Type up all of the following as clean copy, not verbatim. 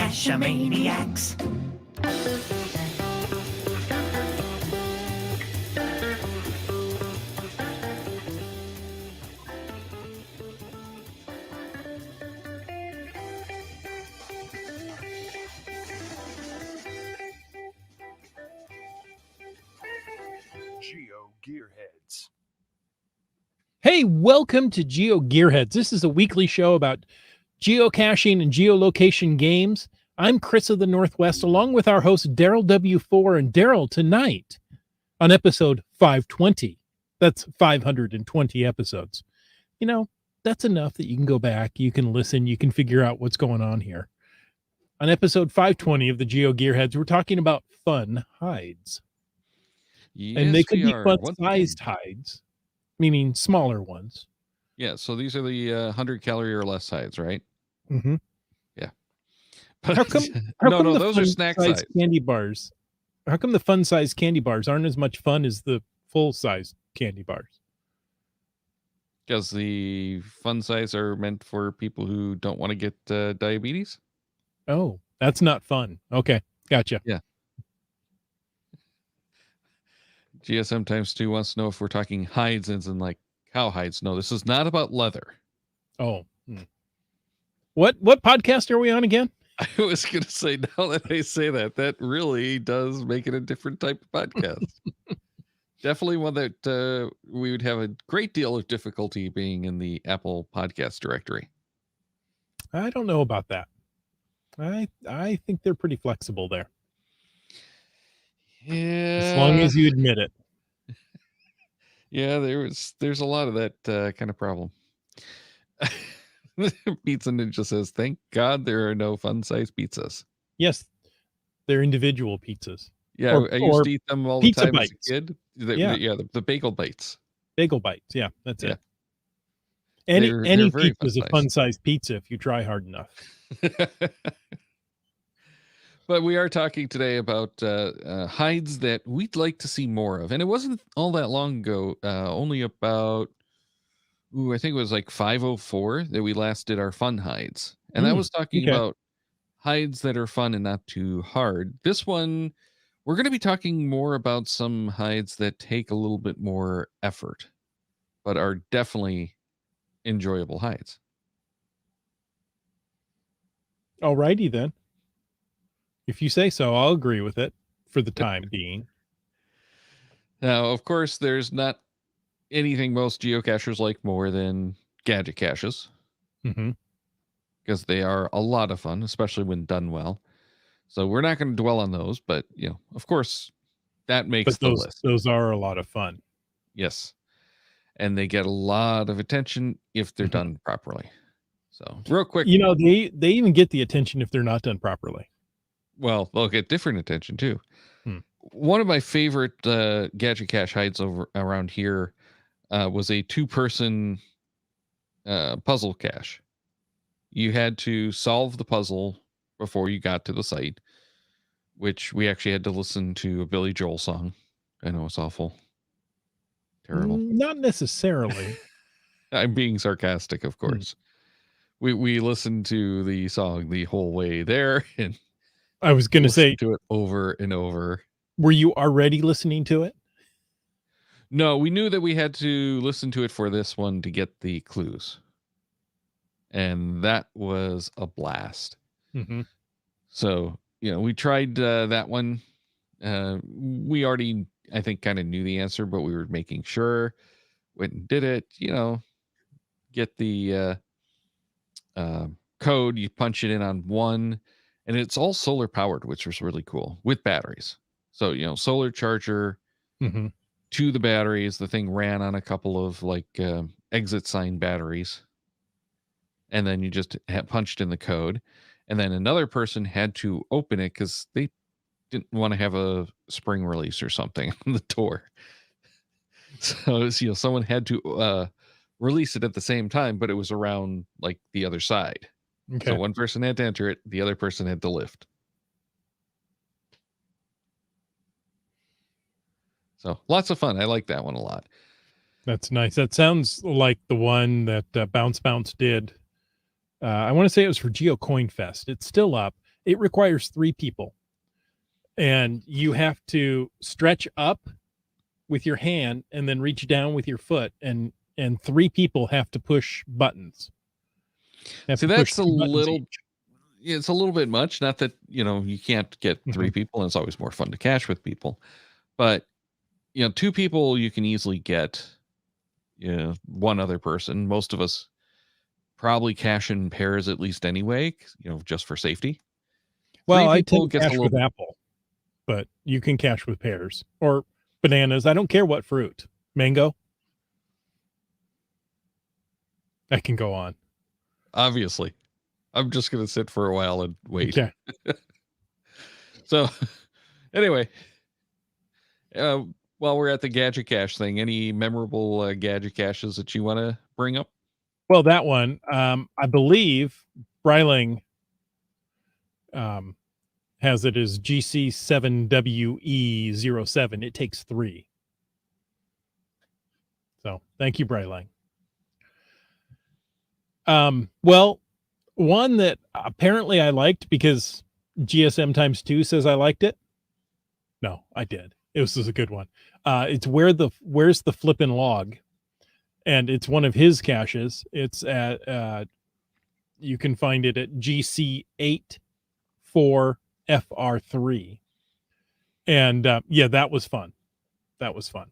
Geocachamaniacs. Geo Gearheads. Hey, welcome to Geo Gearheads. This is a weekly show about geocaching and geolocation games. I'm Chris of the Northwest, along with our host Darryl W4. And Darryl, tonight on episode 520, that's 520 episodes. You know, that's enough that you can go back, you can listen, you can figure out what's going on here. On episode 520 of the Geo Gearheads, we're talking about fun hides. Yes, And they could we be are. fun-sized hides, meaning smaller ones. Yeah, so these are the 100 calorie or less hides, right? Mm-hmm. Yeah. How come the those are snack size candy bars? How come the fun-sized candy bars aren't as much fun as the full-size candy bars? Because the fun size are meant for people who don't want to get diabetes. Oh, that's not fun. Okay, gotcha. Yeah. GSM times 2 wants to know if we're talking hides as in like cow hides. No, this is not about leather. Oh. What podcast are we on again? I was going to say, now that I say that really does make it a different type of podcast. Definitely one that we would have a great deal of difficulty being in the Apple podcast directory. I don't know about that. I think they're pretty flexible there. Yeah. As long as you admit it. Yeah, there's a lot of that kind of problem. Pizza Ninja says, thank God there are no fun-sized pizzas. Yes, they're individual pizzas. Yeah, I used to eat them all the time bites. as a kid. The bagel bites. Bagel bites, yeah, that's it. They're Any very pizza is a fun-sized pizza if you try hard enough. But we are talking today about hides that we'd like to see more of. And it wasn't all that long ago, only about, I think it was like 504 that we last did our fun hides. And that was talking about hides that are fun and not too hard. This one, we're going to be talking more about some hides that take a little bit more effort, but are definitely enjoyable hides. Alrighty then. If you say so, I'll agree with it for the time being. Now, of course, there's not anything most geocachers like more than gadget caches. Mm-hmm. Because they are a lot of fun, especially when done well. So we're not going to dwell on those, but of course, that makes the list. Those are a lot of fun. Yes. And they get a lot of attention if they're done properly. So real quick. They even get the attention if they're not done properly. Well, they'll get different attention too. One of my favorite gadget cache hides around here was a 2-person puzzle cache. You had to solve the puzzle before you got to the site, which we actually had to listen to a Billy Joel song. I know it's awful. Terrible. Not necessarily. I'm being sarcastic, of course. We listened to the song the whole way there, and I was going to say to it over and over. Were you already listening to it? No, we knew that we had to listen to it for this one to get the clues. And that was a blast. Mm-hmm. So, we tried that one. We already, I think, kind of knew the answer, but we were making sure. Went and did it, get the code, you punch it in on one, and it's all solar powered, which was really cool, with batteries. So, solar charger to the batteries. The thing ran on a couple of exit sign batteries. And then you just punched in the code. And then another person had to open it because they didn't want to have a spring release or something on the door. So, someone had to release it at the same time, but it was around the other side. Okay. So one person had to enter it. The other person had to lift. So lots of fun. I like that one a lot. That's nice. That sounds like the one that Bounce did. I want to say it was for Geo Coin Fest. It's still up. it requires 3 people. And you have to stretch up with your hand and then reach down with your foot, and 3 people have to push buttons. See, that's a little, it's a little bit much. Not that, you can't get 3 people, and it's always more fun to cash with people. But, 2 people, you can easily get, 1 other person. Most of us probably cash in pairs at least anyway, just for safety. Well, I tend to cash with apple, but you can cash with pears or bananas. I don't care what fruit. Mango. I can go on. Obviously. I'm just going to sit for a while and wait. Okay. So, anyway, while we're at the gadget cache thing, any memorable gadget caches that you want to bring up? Well, that one, I believe Breiling has it as GC7WE07. It takes 3. So thank you, Breiling. Well, one that apparently I liked because GSM times 2 says I liked it. No, I did. This is a good one. It's where's the flippin' log, and it's one of his caches. It's at you can find it at GC84FR3, and yeah, that was fun. That was fun.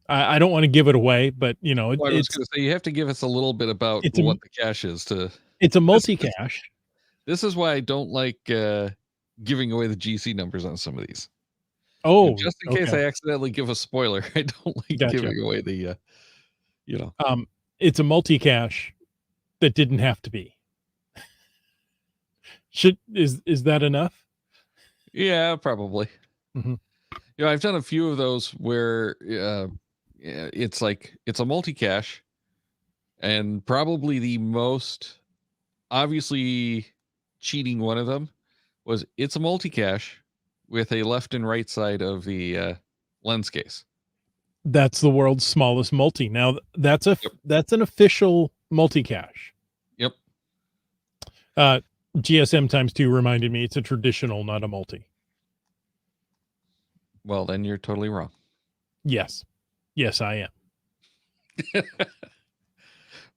I don't want to give it away, but I was going to say you have to give us a little bit about what the cache is. It's a multi-cache. This is why I don't like giving away the GC numbers on some of these. Oh, just in case I accidentally give a spoiler, I don't like giving away the, It's a multi-cache that didn't have to be. Is that enough? Yeah, probably. Mm-hmm. I've done a few of those where it's a multi-cache, and probably the most obviously cheating one of them was it's a multi-cache with a left and right side of the lens case. That's the world's smallest multi. Now that's an official multi-cache. Yep. GSM times 2 reminded me it's a traditional, not a multi. Well, then you're totally wrong. Yes, I am.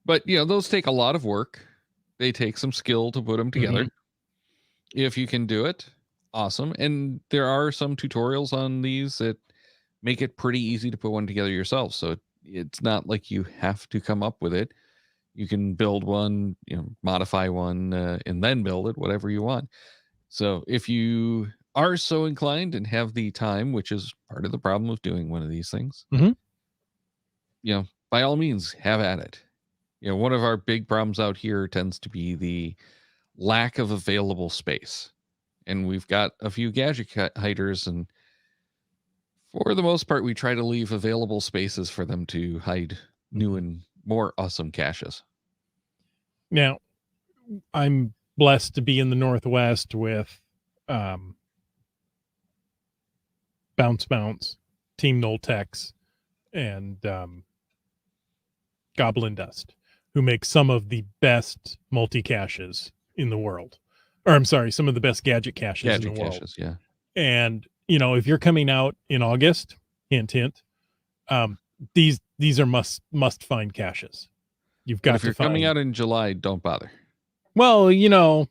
But those take a lot of work. They take some skill to put them together. Mm-hmm. If you can do it, awesome. And there are some tutorials on these that make it pretty easy to put one together yourself. So it's not like you have to come up with it. You can build one, modify one, and then build it, whatever you want. So if you are so inclined and have the time, which is part of the problem of doing one of these things, by all means, have at it. One of our big problems out here tends to be the lack of available space. And we've got a few gadget hiders, and for the most part, we try to leave available spaces for them to hide new and more awesome caches. Now, I'm blessed to be in the Northwest with Bounce, Team Noltex, and Goblin Dust, who make some of the best multi-caches in the world. Or I'm sorry, some of the best gadget caches in the world. Yeah. And, if you're coming out in August, hint, these are must find caches. You've got to find. If you're coming out in July, don't bother. Well, if you're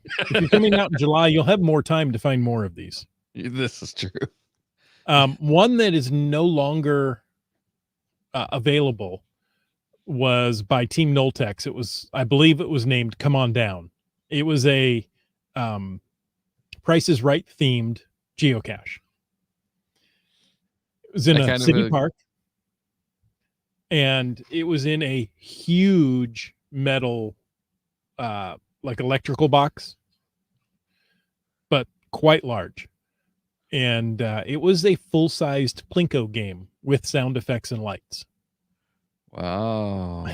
coming out in July, you'll have more time to find more of these. This is true. One that is no longer available was by Team Noltex. I believe it was named Come On Down. It was a Price is Right themed geocache. It was in a city park, and it was in a huge metal like electrical box, but quite large. And it was a full-sized Plinko game with sound effects and lights. Wow.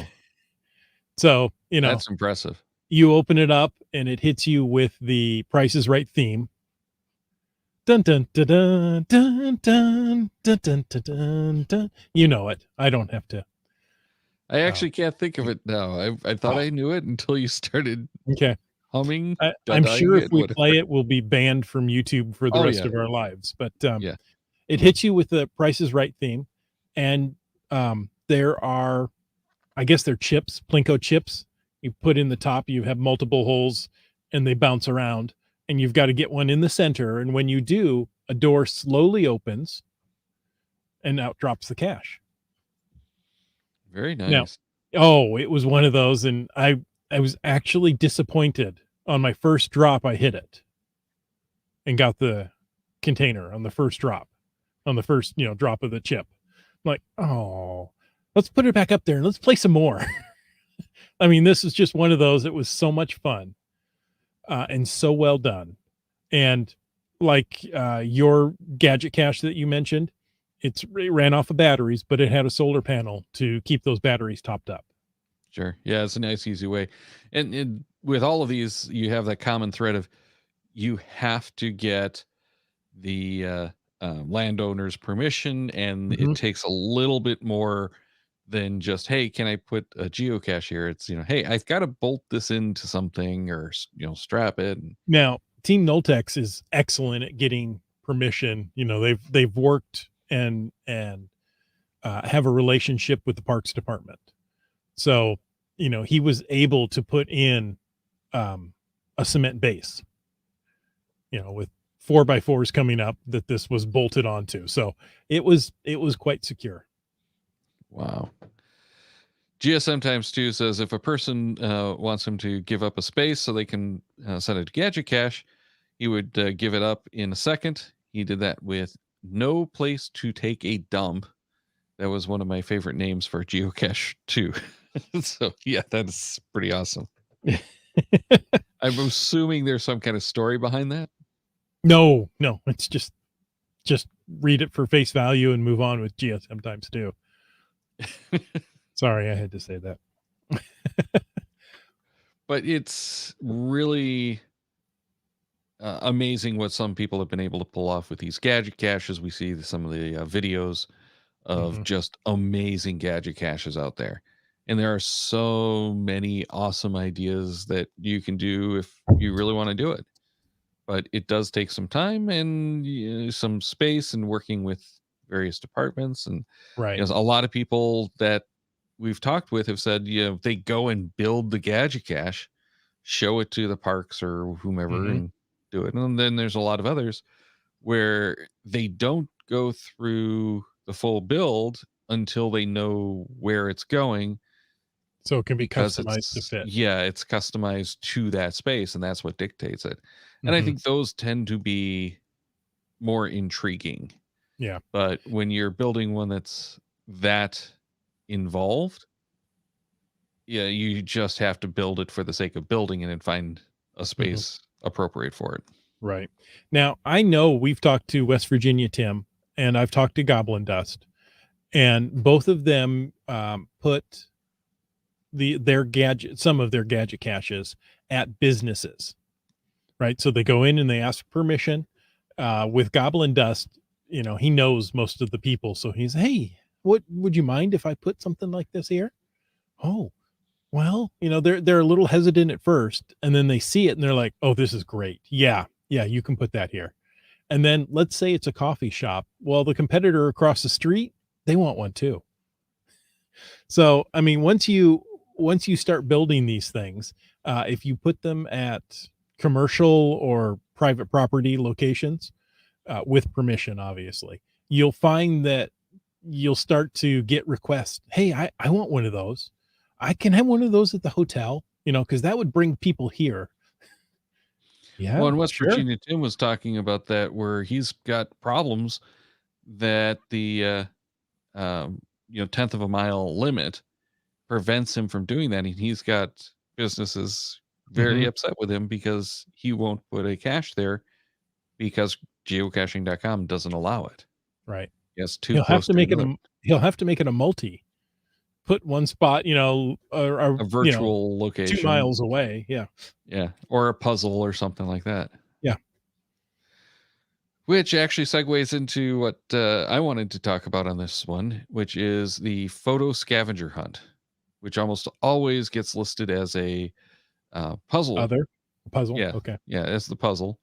So, that's impressive. You open it up and it hits you with the Price is Right theme. Dun dun dun dun dun dun dun dun dun dun. You know it. I don't have to. I actually can't think of it now. I thought I knew it until you started. Okay. humming, I'm sure if and we whatever. play it, we'll be banned from YouTube for the Oh, rest yeah. of our lives. But Yeah. it hits you with the Price is Right theme, and there are, I guess they're chips, Plinko chips. You put in the top, you have multiple holes, and they bounce around, and you've got to get one in the center. And when you do, a door slowly opens, and out drops the cash. Very Now, nice. oh, it was one of those, and I was actually disappointed on my first drop. I hit it and got the container on the first drop, on the first drop of the chip. I'm like, oh, let's put it back up there and let's play some more. I mean, this is just one of those. It was so much fun and so well done. And like your gadget cache that you mentioned, it ran off of batteries, but it had a solar panel to keep those batteries topped up. Sure. Yeah, it's a nice, easy way. And with all of these, you have that common thread of you have to get the landowner's permission, and Mhm. it takes a little bit more than just, hey, can I put a geocache here? It's, hey, I've got to bolt this into something, or strap it. And Now, Team Noltex is excellent at getting permission. They've worked and have a relationship with the parks department. So, he was able to put in a cement base, with 4x4s coming up that this was bolted onto. So it was quite secure. wow. GSM times 2 says if a person wants him to give up a space so they can send a gadget cache, he would give it up in a second. He did that with no place to take a dump. That was one of my favorite names for geocache too. So yeah, that's pretty awesome. I'm assuming there's some kind of story behind that. No, it's just read it for face value and move on with GSM times 2. Sorry, I had to say that. But it's really amazing what some people have been able to pull off with these gadget caches. We see some of the videos of just amazing gadget caches out there. And there are so many awesome ideas that you can do if you really want to do it. But it does take some time and some space and working with various departments. And Right. a lot of people that we've talked with have said, they go and build the gadget cache, show it to the parks or whomever and do it. And then there's a lot of others where they don't go through the full build until they know where it's going, So it can be because customized to fit. it's customized to that space, and that's what dictates it. And I think those tend to be more intriguing. Yeah. But when you're building one that's that involved, yeah, you just have to build it for the sake of building it and find a space appropriate for it. Right. Now, I know we've talked to West Virginia Tim, and I've talked to Goblin Dust, and both of them put some of their gadget caches at businesses. Right. So they go in and they ask permission. With Goblin Dust, he knows most of the people. So he's, hey, what would you mind if I put something like this here? Oh, well, they're a little hesitant at first, and then they see it and they're like, oh, this is great. Yeah, you can put that here. And then let's say it's a coffee shop. Well, the competitor across the street, they want one too. So, I mean, once you start building these things, if you put them at commercial or private property locations, with permission, obviously, you'll find that you'll start to get requests. Hey, I want one of those. I can have one of those at the hotel, because that would bring people here. Yeah. Well, in West Sure. Virginia, Tim was talking about that, where he's got problems that the 10th of a mile limit prevents him from doing that. And he's got businesses very upset with him because he won't put a cache there because geocaching.com doesn't allow it. Right. Yes, too He'll have close to to make another. he'll have to make it a multi. Put one spot, A virtual location. 2 miles away. Yeah. Yeah. Or a puzzle or something like that. Yeah. Which actually segues into what I wanted to talk about on this one, which is the photo scavenger hunt, which almost always gets listed as a puzzle Other. Puzzle. Yeah. Okay. Yeah, it's the puzzle.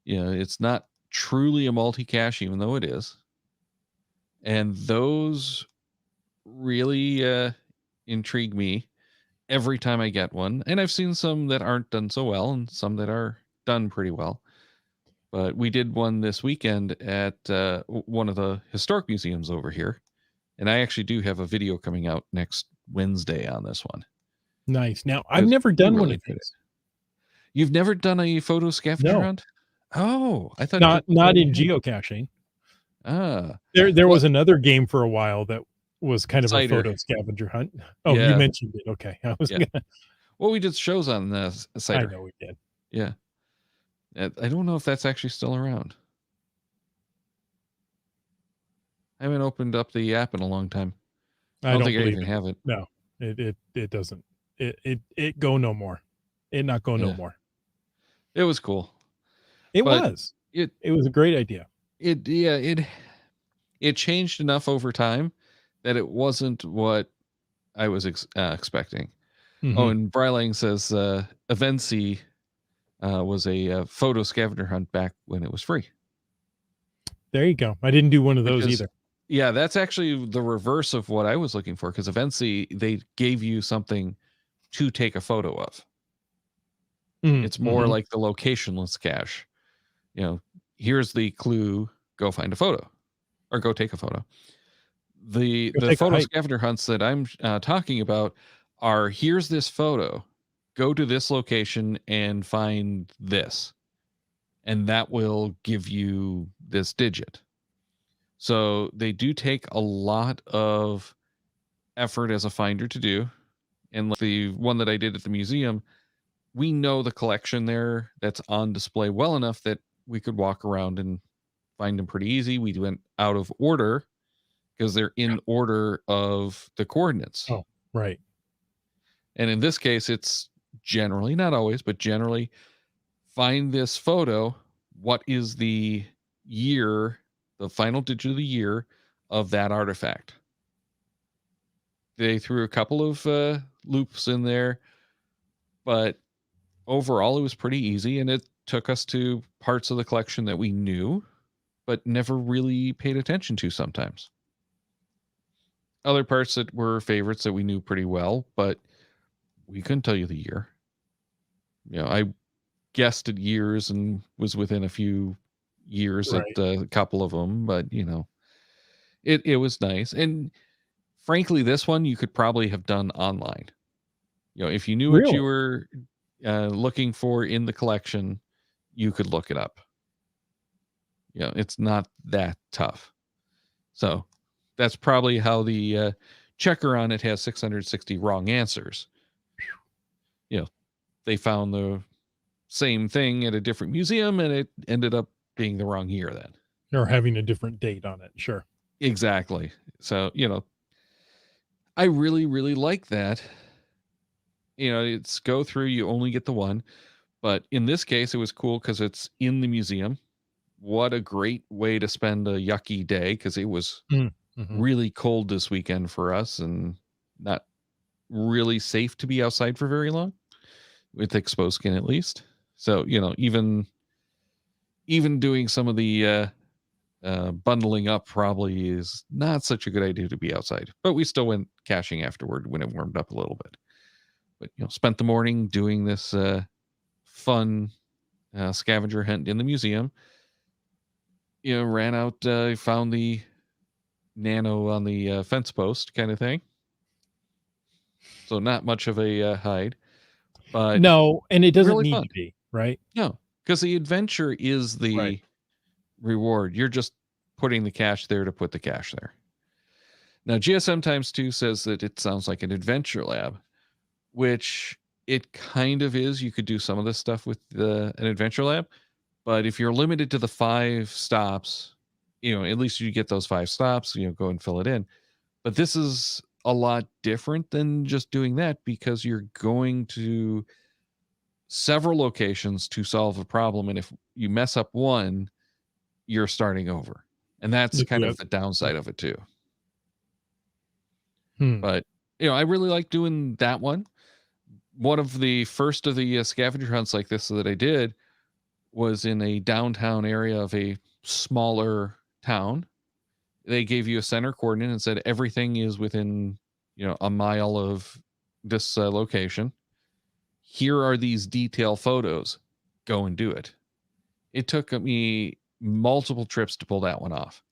It's not truly a multi-cache, even though it is. And those really intrigue me every time I get one. And I've seen some that aren't done so well and some that are done pretty well. But we did one this weekend at one of the historic museums over here. And I actually do have a video coming out next Wednesday on this one. Nice. Now, I've never done one of these. You've never done a photo scavenger hunt? Oh, I thought not in geocaching. There was another game for a while that was kind of Cider. a photo scavenger hunt. Oh, yeah. You mentioned it. Okay. Well, we did shows on Cider. I know we did. Yeah. I don't know if that's actually still around. I haven't opened up the app in a long time. I don't think I even have it. No, it doesn't. It go no more. It not go no more. It was cool. It was a great idea. It changed enough over time that it wasn't what I was expecting. Mm-hmm. Oh, and Brylang says Evency was a photo scavenger hunt back when it was free. There you go. I didn't do one of those either. Yeah, that's actually the reverse of what I was looking for, because Evency, they gave you something to take a photo of. It's more like the locationless cache. Here's the clue, go find a photo or go take a photo. The photo scavenger hunts that I'm talking about are, here's this photo, go to this location and find this, and that will give you this digit. So they do take a lot of effort as a finder to do. And like the one that I did at the museum, we know the collection there that's on display well enough that we could walk around and find them pretty easy. We went out of order because they're in order of the coordinates. Oh, right. And in this case, it's generally, not always, but generally, find this photo. What is the year, the final digit of the year of that artifact? They threw a couple of loops in there, but overall it was pretty easy, and it took us to parts of the collection that we knew but never really paid attention to sometimes. Other parts that were favorites that we knew pretty well, but we couldn't tell you the year. I guessed at years and was within a few years at a couple of them, but it was nice. And frankly, this one you could probably have done online. If you knew what you were looking for in the collection, you could look it up. It's not that tough. So that's probably how the checker on it has 660 wrong answers. They found the same thing at a different museum, and it ended up being the wrong year then. Or having a different date on it. Sure. Exactly. So, I really, really like that. It's go through, you only get the one. But in this case, it was cool because it's in the museum. What a great way to spend a yucky day, because it was really cold this weekend for us and not really safe to be outside for very long with exposed skin, at least. So, even doing some of the bundling up probably is not such a good idea to be outside. But we still went caching afterward when it warmed up a little bit. But, spent the morning doing this fun scavenger hunt in the museum. Ran out, found the nano on the fence post kind of thing. So not much of a hide. But no, and it doesn't really need fun. to be, right? No, because the adventure is the reward. You're just putting the cache there to put the cache there. Now, GSM times 2 says that it sounds like an adventure lab, which it kind of is. You could do some of this stuff with an adventure lab, but if you're limited to the 5 stops, at least you get those 5 stops, go and fill it in. But this is a lot different than just doing that, because you're going to several locations to solve a problem. And if you mess up one, you're starting over. And that's kind of the downside of it too. But, I really like doing that one. one of the first of the scavenger hunts like this that I did was in a downtown area of a smaller town. They gave you a center coordinate and said everything is within, a mile of this location. Here are these detail photos. Go and do it. It took me multiple trips to pull that one off.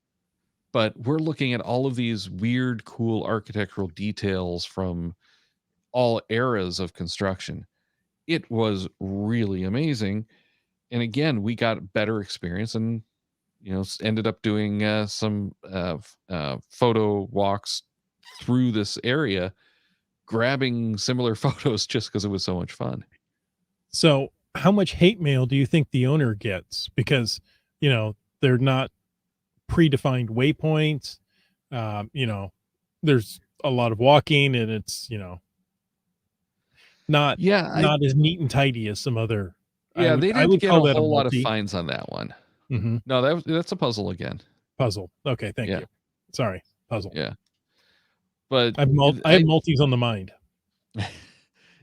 But we're looking at all of these weird, cool architectural details from all eras of construction. It was really amazing. And again, we got better experience and, ended up doing some photo walks through this area, grabbing similar photos just because it was so much fun. So how much hate mail do you think the owner gets? Because, they're not predefined waypoints. There's a lot of walking and it's, not as neat and tidy as some other. Yeah, they didn't get a whole lot of multi. fines on that one. Mm-hmm. No, that's a puzzle again. Puzzle. Okay, thank you. Sorry, puzzle. Yeah. But I have multis on the mind.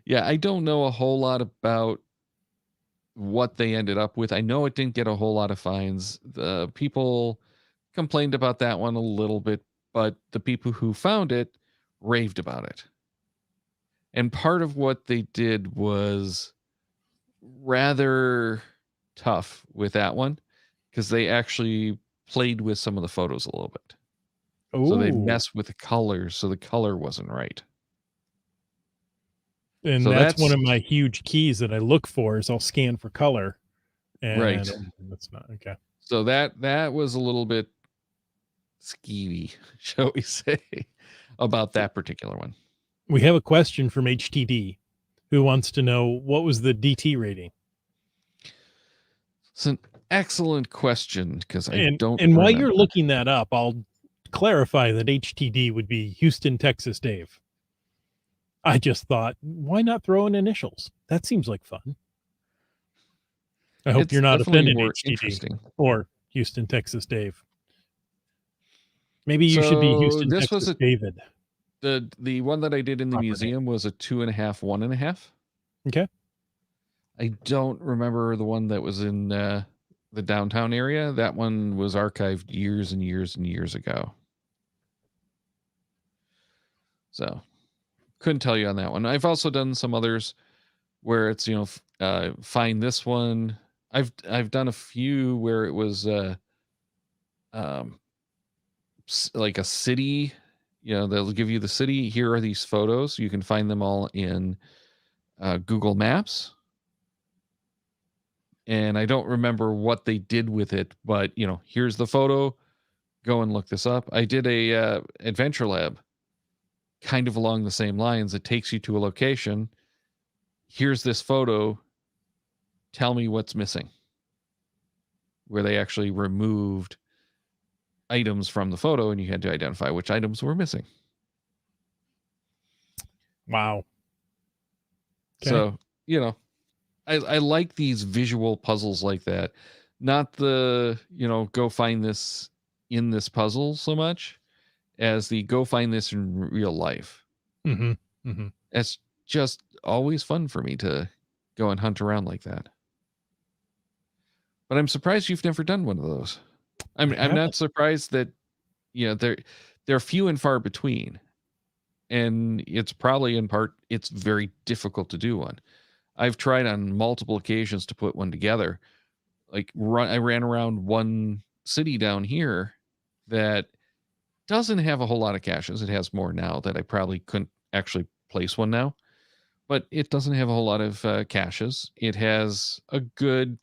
Yeah, I don't know a whole lot about what they ended up with. I know it didn't get a whole lot of fines. The people complained about that one a little bit, but the people who found it raved about it. And part of what they did was rather tough with that one because they actually played with some of the photos a little bit. Ooh. So they messed with the colors, so the color wasn't right. And so that's one of my huge keys that I look for is I'll scan for color. And right. That's not okay. So that was a little bit skeevy, shall we say, about that particular one. We have a question from HTD who wants to know what was the DT rating. It's an excellent question because I don't. And while you're looking that up, I'll clarify that HTD would be Houston, Texas, Dave. I just thought, why not throw in initials? That seems like fun. I hope you're not offended, HTD or Houston, Texas, Dave. Maybe you should be Houston, Texas, David. The one that I did in the museum was a 2.5, 1.5. Okay. I don't remember the one that was in the downtown area. That one was archived years and years and years ago. So couldn't tell you on that one. I've also done some others where it's, find this one. I've done a few where it was like a city. They'll give you the city. Here are these photos. You can find them all in Google Maps. And I don't remember what they did with it, but here's the photo. Go and look this up. I did a Adventure Lab kind of along the same lines. It takes you to a location. Here's this photo. Tell me what's missing. Where they actually removed items from the photo and you had to identify which items were missing. Wow. Okay. So, I like these visual puzzles like that. Not the, go find this in this puzzle so much as the go find this in real life. Mm-hmm. Mm-hmm. It's just always fun for me to go and hunt around like that. But I'm surprised you've never done one of those. I'm not surprised that, they're few and far between. And it's probably in part, it's very difficult to do one. I've tried on multiple occasions to put one together. I ran around one city down here that doesn't have a whole lot of caches. It has more now that I probably couldn't actually place one now. But it doesn't have a whole lot of caches. It has a good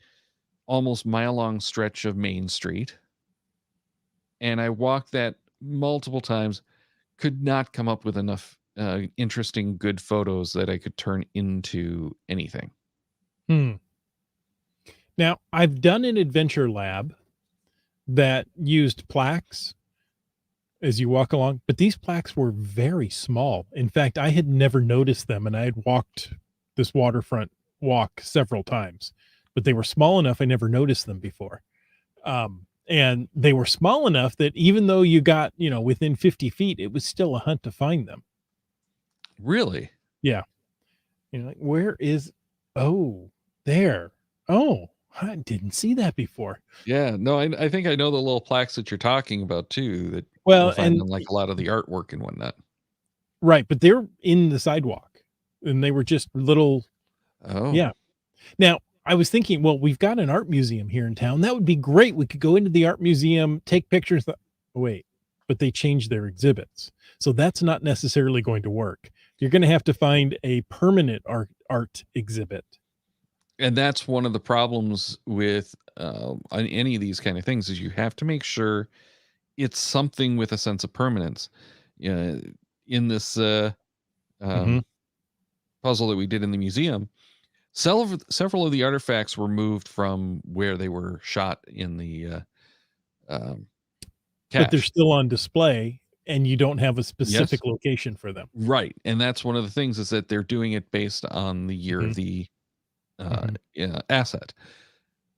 almost mile-long stretch of Main Street. And I walked that multiple times, could not come up with enough interesting, good photos that I could turn into anything. Now, I've done an adventure lab that used plaques as you walk along, but these plaques were very small. In fact, I had never noticed them, and I had walked this waterfront walk several times, but they were small enough I never noticed them before. And they were small enough that even though you got, within 50 feet, it was still a hunt to find them. Really? Yeah. Like, where is, oh, there. Oh, I didn't see that before. Yeah, no, I think I know the little plaques that you're talking about too, that you'll Well, find and on like a lot of the artwork and whatnot. right, but they're in the sidewalk and they were just little, Oh, yeah. Now, I was thinking, well, we've got an art museum here in town. That would be great. We could go into the art museum, take pictures. Oh, wait, but they changed their exhibits. So that's not necessarily going to work. You're going to have to find a permanent art exhibit. and that's one of the problems with on any of these kind of things is you have to make sure it's something with a sense of permanence. Yeah, in this Mm-hmm. um, puzzle that we did in the museum, several of the artifacts were moved from where they were shot in the um, But they're cache. still on display and you don't have a Yes, specific location for them. right, and that's one of the things is that they're doing it based on the year Mm-hmm. of the Mm-hmm. asset.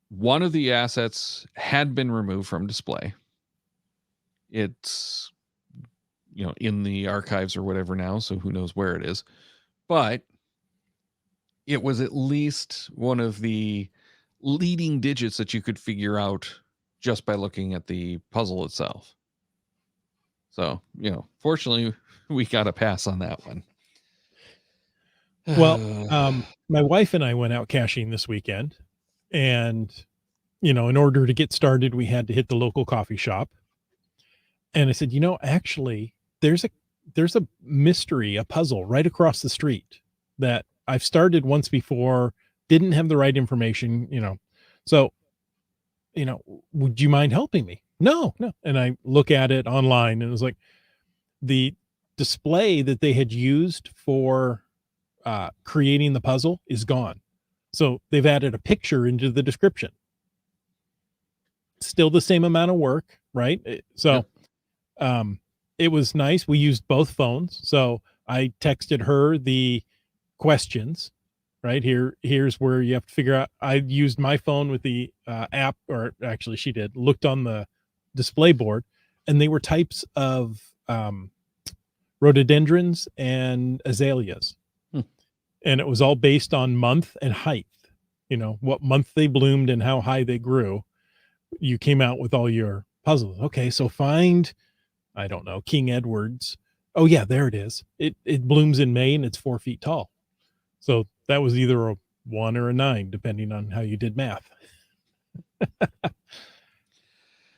One of the assets had been removed from display. It's in the archives or whatever now, so who knows where it is. But it was at least one of the leading digits that you could figure out just by looking at the puzzle itself. So, fortunately, we got a pass on that one. Well, my wife and I went out caching this weekend, and in order to get started, we had to hit the local coffee shop. And I said, actually, there's a mystery, a puzzle right across the street that I've started once before, didn't have the right information. So, would you mind helping me? No, no. And I look at it online and it was like the display that they had used for creating the puzzle is gone. So they've added a picture into the description. Still the same amount of work, right? So um it was nice. We used both phones. So I texted her the questions, right? Here's where you have to figure out. I used my phone with the app, or actually she did, looked on the display board, and they were types of rhododendrons and azaleas. Hmm. And it was all based on month and height, what month they bloomed and how high they grew. You came out with all your puzzles. Okay, so find, I don't know, King Edward's. Oh yeah, there it is. It blooms in May and it's 4 feet tall. So that was either a 1 or a 9, depending on how you did math.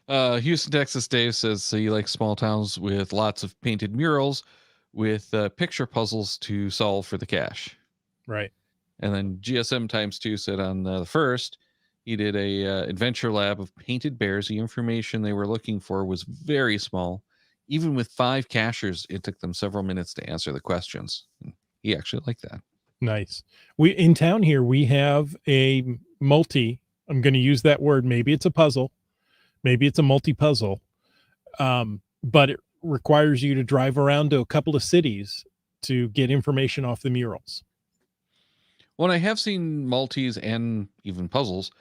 Houston, Texas Dave says he likes small towns with lots of painted murals with picture puzzles to solve for the cache. Right. And then GSM times 2 said on the first, he did a adventure lab of painted bears. The information they were looking for was very small. Even with 5 cachers, it took them several minutes to answer the questions. He actually liked that. Nice. We in town here, we have a multi. I'm going to use that word. Maybe it's a puzzle. Maybe it's a multi puzzle. But it requires you to drive around to a couple of cities to get information off the murals. Well, I have seen multis and even puzzles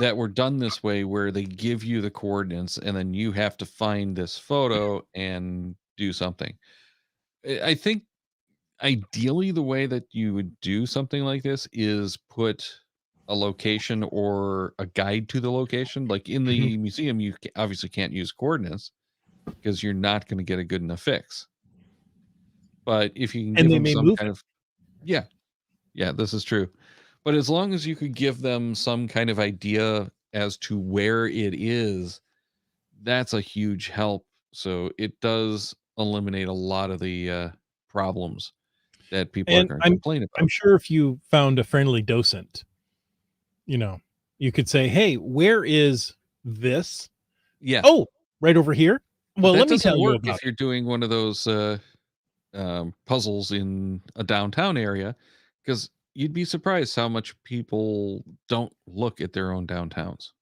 that were done this way where they give you the coordinates and then you have to find this photo and do something. I think ideally the way that you would do something like this is put a location or a guide to the location. Like in the museum, you obviously can't use coordinates because you're not going to get a good enough fix. But if you can And give they them may some move. kind of, yeah, this is true. But as long as you could give them some kind of idea as to where it is, that's a huge help. So it does eliminate a lot of the problems that people are And going to I'm complain I'm about. sure if you found a friendly docent, you could say, "Hey, where is this?" Yeah, "Oh, right over here." but "Well, that let me doesn't tell you work about if it." you're doing one of those puzzles in a downtown area, because you'd be surprised how much people don't look at their own downtowns.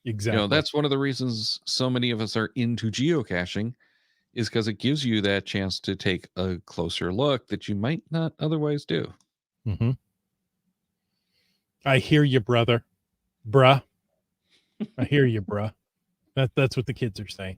Exactly. That's one of the reasons so many of us are into geocaching is because it gives you that chance to take a closer look that you might not otherwise do. Mhm. I hear you, brother. Bruh. I hear you, bruh. That's what the kids are saying.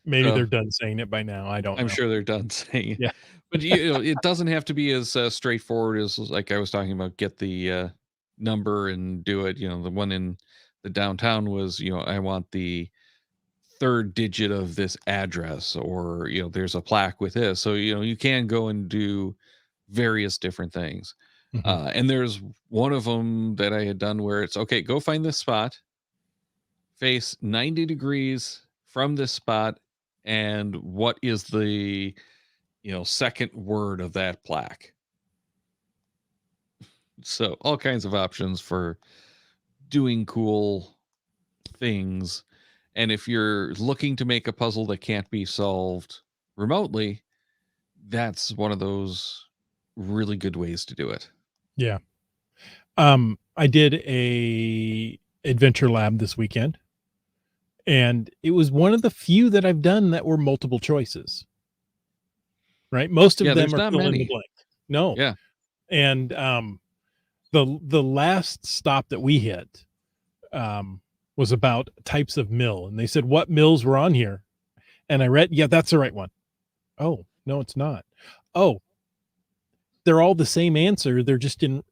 Maybe So they're done saying it by now. I don't I'm know. sure they're done saying it. Yeah. But it doesn't have to be as straightforward as like I was talking about. Get the number and do it. The one in the downtown was, I want the third digit of this address, or there's a plaque with this. So you can go and do various different things. Mhm. And there's one of them that I had done where it's okay. Go find this spot, face 90 degrees from this spot, and what is the second word of that plaque. So all kinds of options for doing cool things. And if you're looking to make a puzzle that can't be solved remotely, that's one of those really good ways to do it. Yeah. I did a adventure lab this weekend, and it was one of the few that I've done that were multiple choices. Right? Most of Yeah, them there's are not fill in the many. blank. No. Yeah. And the last stop that we hit was about types of mill, and they said what mills were on here, and I read, yeah, that's the right one. Oh, no, it's not. Oh, they're all the same answer. They're just in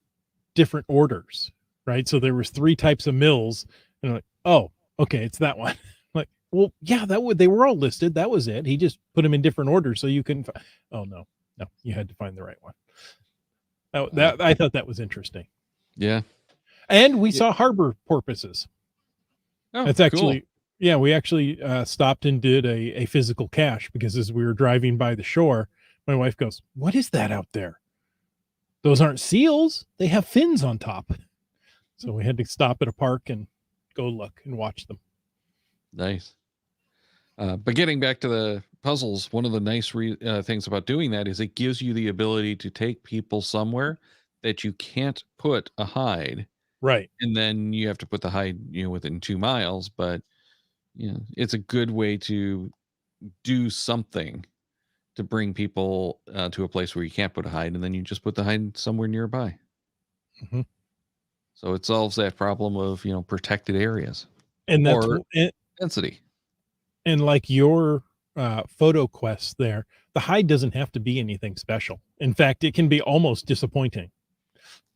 different orders, right? So there was 3 types of mills, and I'm like, oh, okay, it's that one. Like, well, yeah, they were all listed. That was it. He just put them in different orders so you couldn't. Oh no, you had to find the right one. That I thought that was interesting. Yeah. And we saw harbor porpoises. Oh, That's cool. actually, yeah, we actually stopped and did a physical cache, because as we were driving by the shore, my wife goes, "What is that out there? Those aren't seals. They have fins on top." So we had to stop at a park and go look and watch them. Nice. But getting back to the puzzles, one of the nice things about doing that is it gives you the ability to take people somewhere that you can't put a hide, Right. and then you have to put the hide within 2 miles. But it's a good way to do something to bring people to a place where you can't put a hide, and then you just put the hide somewhere nearby. Mhm. So it solves that problem of protected areas And that's or density. and like your photo quest there, the hide doesn't have to be anything special. In fact, it can be almost disappointing.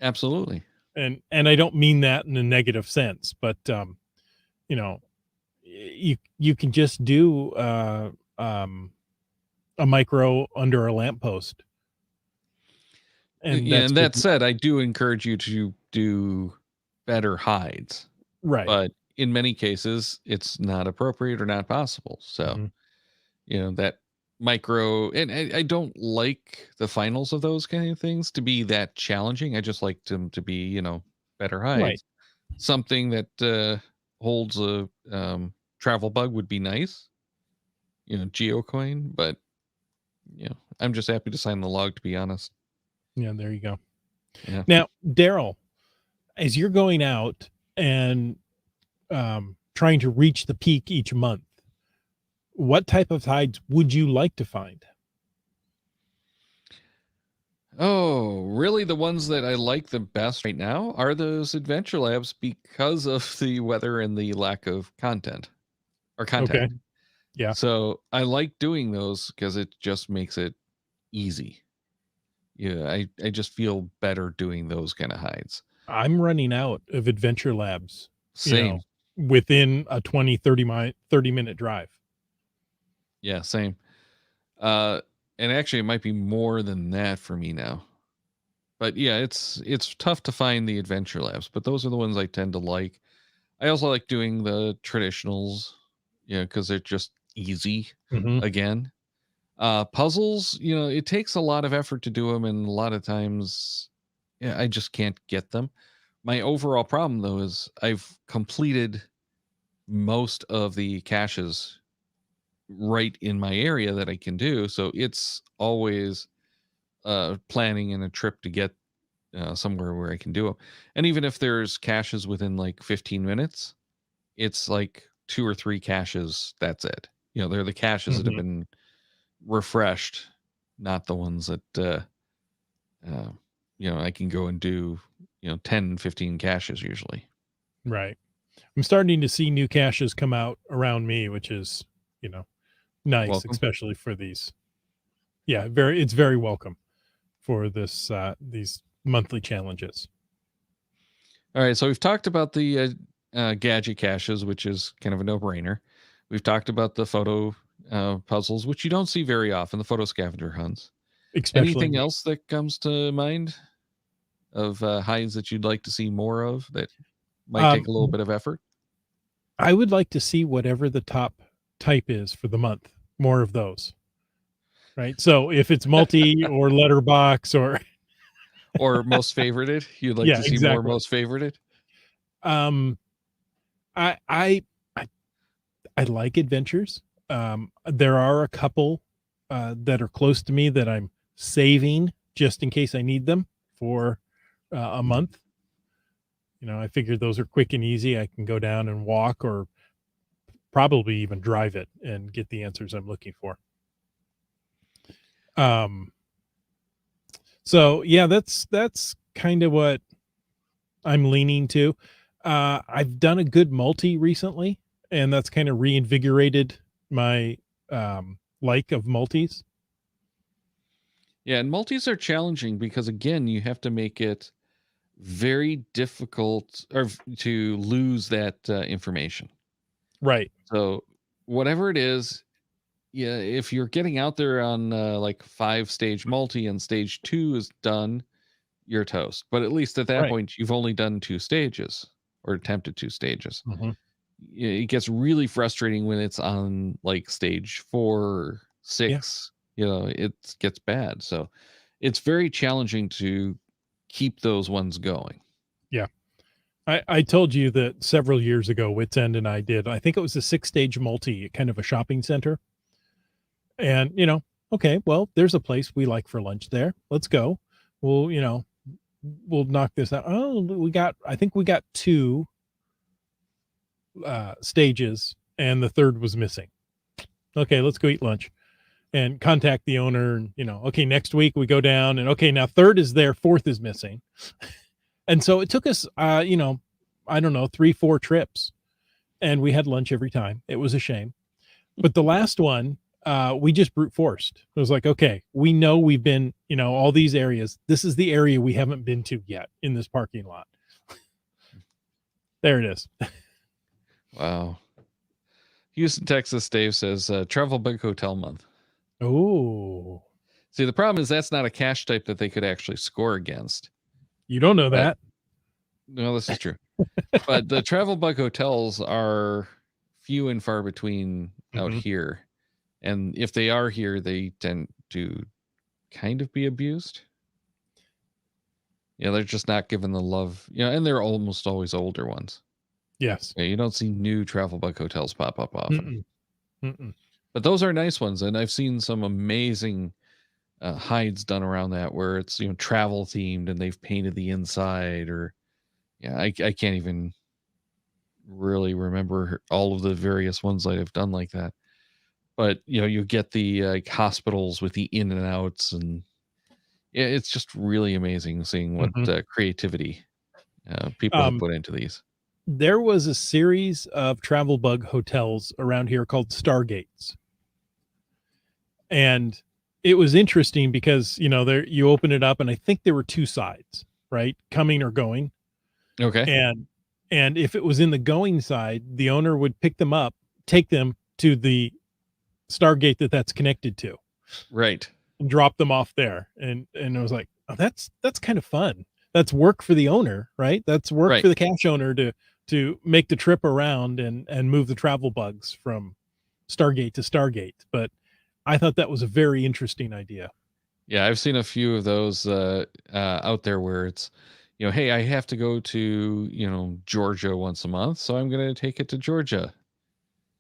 Absolutely. And I don't mean that in a negative sense, but you know, you can just do a micro under a lamppost, and Yeah, that's and good. that said, I do encourage you to do better hides, Right. but in many cases, it's not appropriate or not possible. So, Mhm. that micro, and I don't like the finals of those kind of things to be that challenging. I just like them to be, better Right. hides. Something that holds a travel bug would be nice, geocoin, but, I'm just happy to sign the log, to be honest. Yeah, there you go. Yeah. Now, Darryl, as you're going out and trying to reach the peak each month, what type of hides would you like to find? Oh, really? The ones that I like the best right now are those adventure labs because of the weather and the lack of content or Okay. contact. Yeah. So I like doing those because it just makes it easy. Yeah, I just feel better doing those kind of hides. I'm running out of adventure labs, Same. within a 30-minute drive. Yeah, same. Uh, and actually, it might be more than that for me now. But yeah, it's tough to find the adventure labs, but those are the ones I tend to like. I also like doing the traditionals, because they're just easy Mhm. again. Puzzles, it takes a lot of effort to do them, and a lot of times, yeah, I just can't get them. My overall problem though is I've completed most of the caches right in my area that I can do, so it's always planning and a trip to get somewhere where I can do them. And even if there's caches within like 15 minutes, it's like 2 or 3 caches. That's it. They're the caches that have Mhm. been refreshed, not the ones that, uh, I can go and do, 10, 15 caches usually. Right. I'm starting to see new caches come out around me, which is, you know, nice, Welcome. especially for these. Yeah, it's very welcome for this these monthly challenges. All right, so we've talked about the gadget caches, which is kind of a no-brainer. We've talked about the photo puzzles, which you don't see very often, the photo scavenger hunts. Especially Anything me. else that comes to mind of hides that you'd like to see more of that might take a little bit of effort? I would like to see whatever the top type is for the month. More of those. Right. So if it's multi or letterbox or Or most favorited? You'd like yeah, to see more exactly. most favorited? Um I I I, I like adventures. There are a couple that are close to me that I'm saving just in case I need them for a month. You know, I figured those are quick and easy. I can go down and walk or probably even drive it and get the answers I'm looking for. Um, so yeah, that's kind of what I'm leaning to. I've done a good multi recently, and that's kind of reinvigorated my like of multis. Yeah, and multis are challenging because again, you have to make it very difficult to lose that information. Right. So whatever it is, yeah, if you're getting out there on like 5-stage multi and stage 2 is done, you're toast. But at least at that Right. point, you've only done 2 stages or attempted 2 stages. Mhm. It gets really frustrating when it's on like stage 4 or Yeah. 6. It gets bad. So it's very challenging to keep those ones going. Yeah. I told you that several years ago, Wits End and I did, I think it was a 6-stage multi at kind of a shopping center. And, okay, well, there's a place we like for lunch there. Let's go. We'll, we'll knock this out. Oh, I think we got 2 stages and the third was missing. Okay, let's go eat lunch and contact the owner. And, okay, next week we go down and okay, now third is there, fourth is missing. And so it took us, I don't know, 3-4 trips and we had lunch every time. It was a shame. But the last one, we just brute forced. It was like, okay, we know we've been, all these areas. This is the area we haven't been to yet in this parking lot. There it is. Wow. Houston, Texas, Dave says travel bug hotel month. Oh, See, the problem is that's not a cache type that they could actually score against. you don't know that. No, this is true. But the travel bug hotels are few and far between out here. And if they are here, they tend to kind of be abused. They're just not given the love, and they're almost always older ones. Yes. Yeah, you don't see new travel bug hotels pop up often. Mm-mm. But those are nice ones. And I've seen some amazing hides done around that where it's, travel themed and they've painted the inside or, I can't even really remember all of the various ones that I've done like that. But, you get the hospitals with the in and outs and it's just really amazing seeing what creativity people have put into these. There was a series of travel bug hotels around here called Stargates. And it was interesting because, there you open it up and I think there were 2 sides, right? Coming or going. Okay. And if it was in the going side, the owner would pick them up, take them to the Stargate that's connected to. Right. And drop them off there. And I was like, oh, that's kind of fun. That's work for the owner, right? That's work for the cache owner to make the trip around and move the travel bugs from Stargate to Stargate. But I thought that was a very interesting idea. Yeah, I've seen a few of those out there where it's, hey, I have to go to, Georgia once a month, so I'm going to take it to Georgia.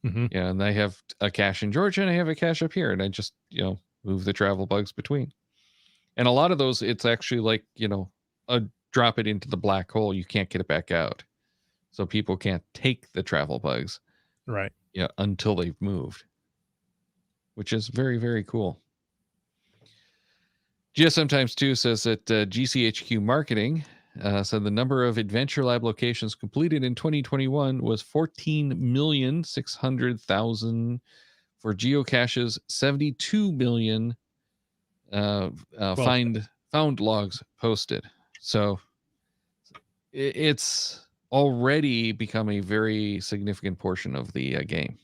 Yeah, and I have a cache in Georgia and I have a cache up here, and I just, move the travel bugs between. And a lot of those, it's actually like, drop it into the black hole. You can't get it back out. So people can't take the travel bugs. Right. Yeah, until they've moved. Which is very, very cool. GSM times 2 says that GCHQ Marketing said the number of Adventure Lab locations completed in 2021 was 14,600,000 for geocaches, 72 million found logs posted. So it's already become a very significant portion of the game.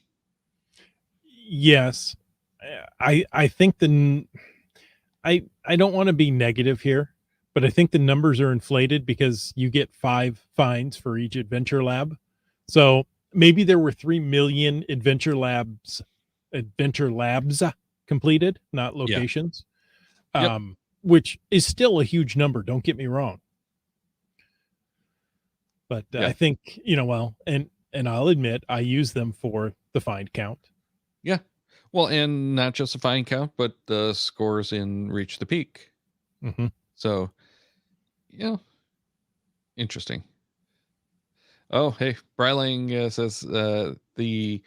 Yes. I think I don't want to be negative here, but I think the numbers are inflated because you get 5 finds for each adventure lab. So maybe there were 3 million adventure labs completed, not locations. Yep. Which is still a huge number, don't get me wrong. But I think, and I'll admit I use them for the find count. Yeah. Well, and not just the find count, but the scores in Reach the Peak. Mm-hmm. So, interesting. Oh, hey, Brylang says the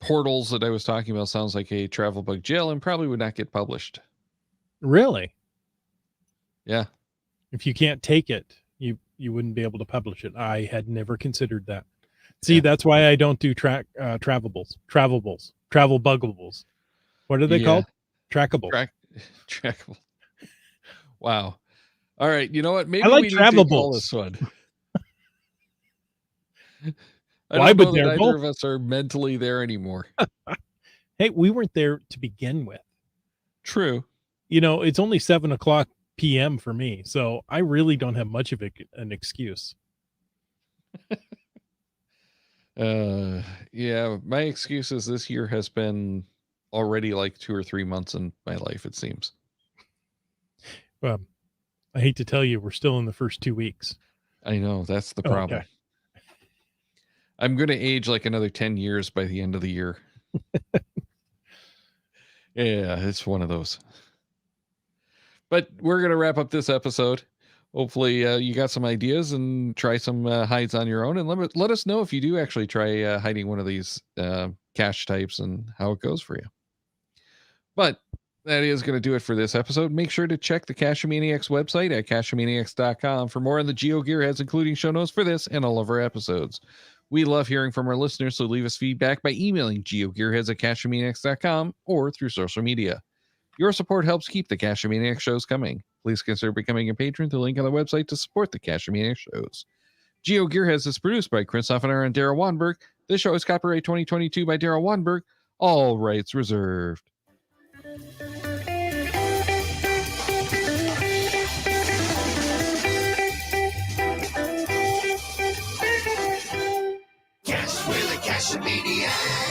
portals that I was talking about sounds like a travel bug jail and probably would not get published. Really? Yeah. If you can't take it, you wouldn't be able to publish it. I had never considered that. See, that's why I don't do travel buggables. What are they called? Trackables. Trackable. Wow. All right. You know what? Maybe I like we need to call Travables. this one. Why don't know would that Darryl? either of us are mentally there anymore. Hey, we weren't there to begin with. True. It's only 7:00 p.m. for me, so I really don't have much of an excuse. Yeah, my excuses this year has been already like 2 or 3 months in my life, it seems. I hate to tell you, we're still in the first 2 weeks. I know, that's the problem. Okay. I'm going to age like another 10 years by the end of the year. Yeah, it's one of those. But we're going to wrap up this episode. Hopefully you got some ideas and try some hides on your own. And let us know if you do actually try hiding one of these cache types and how it goes for you. But that is going to do it for this episode. Make sure to check the Cache-A-Maniacs website at cacheamaniacs.com for more on the Geo Gearheads, including show notes for this and all of our episodes. We love hearing from our listeners, so leave us feedback by emailing geogearheads at cacheamaniacs.com or through social media. Your support helps keep the Cache-A-Maniacs shows coming. Please consider becoming a patron through the link on the website to support the Cache-A-Maniacs shows. Geo Gearheads is produced by Chris Offenauer and Darryl Wanberg. This show is copyright 2022 by Darryl Wanberg. All rights reserved. Cache with a Cache-A-Maniac.